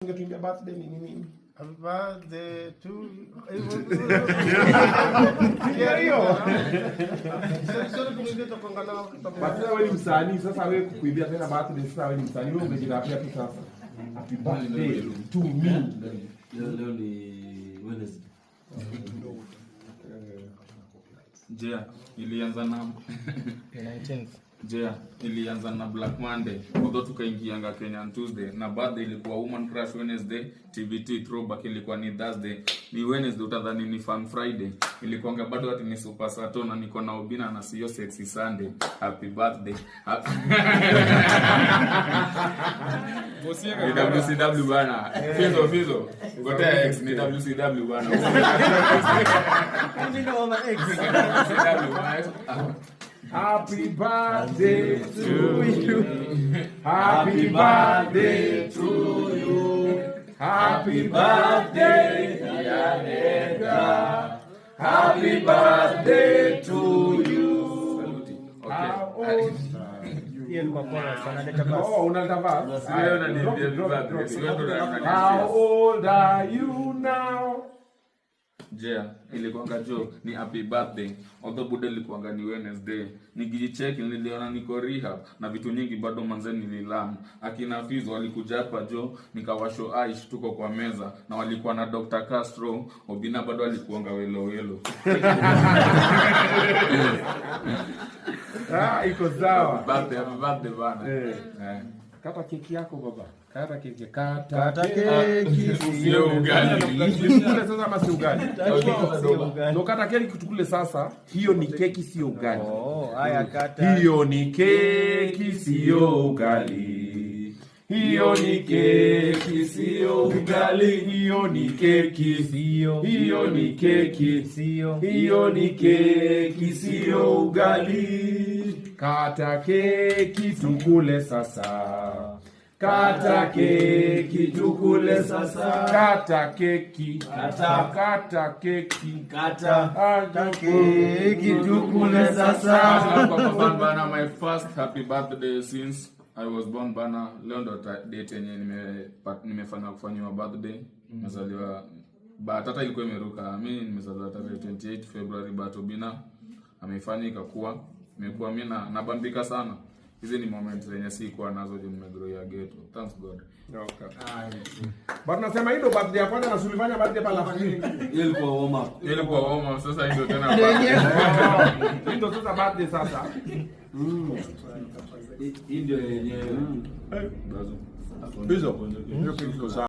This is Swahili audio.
Ungetuimbia birthday ni nini? Happy birthday to you. Basi wewe ni msanii sasa, wewe kukuimbia tena birthday sasa, wewe ni msanii, wewe umejitapia tu sasa. Happy birthday to me. Leo ni Wednesday. Jea ilianza na 19th. Jea ilianza na Black Monday, although tukaingianga Kenyan Tuesday, na birthday ilikuwa Woman Crush Wednesday, TBT throwback ilikuwa ni Thursday, ni Wednesday utadhani ni Fun Friday, ilikuanga bado ati ni Super Saturday, na niko na Obina na sio Sexy Sunday. Happy birthday. Ni WCW bana. Fizo. Gotea X ni WCW bana. Ndio mama X. Happy birthday to you. Happy birthday to you. Happy birthday, dear Edgar. Happy birthday to you. Okay. Hiyo ni kwa sana leta basi. Oh, unataka Sio unaniambia birthday. Sio ndo unaniambia. How old are you now? Jea ilikuanga jo ni happy birthday, although buda ilikuanga ni Wednesday. Nikijicheck niliona niko rehab na vitu nyingi bado manze nililam. Akina Fizo walikuja hapa jo, nikawasho Aish tuko kwa meza na walikuwa na Dr. Castro. Obina bado alikuanga welo. Iko sawa. Happy birthday bana. Kata keki yako baba. Kata keki. Kata keki. Sio ugali. Tukule sasa ama si ugali? Ndio kata keki tukule sasa. Hiyo ni keki sio ugali. Oh, haya kata. Hiyo ni keki sio ugali. Hiyo ni keki sio ugali. Hiyo ni keki sio. Hiyo ni keki sio. Hiyo ni keki sio ugali. Kata keki tukule sasa. Kata keki tukule sasa. Kata keki. Kata keki. Kata keki tukule sasa. Bana, my first happy birthday since I was born bana. Leo ndo date yenye nimefanya kufanywa birthday. Nimezaliwa but hata ilikuwa imeruka. Mimi nimezaliwa tarehe 28 February, but Obina ameifanya ikakuwa imekuwa. Mimi nabambika sana. Hizi ni moments zenye sikuwa nazo juu nimegrow ya ghetto. Thanks God. Okay. But nasema hilo birthday ya kwanza na Sulifanya birthday pala free. Ilikuwa warm up. Sasa ndio tena. Ndio sasa birthday sasa. Hii ndio yenyewe. Hizo. Ndio kitu sawa.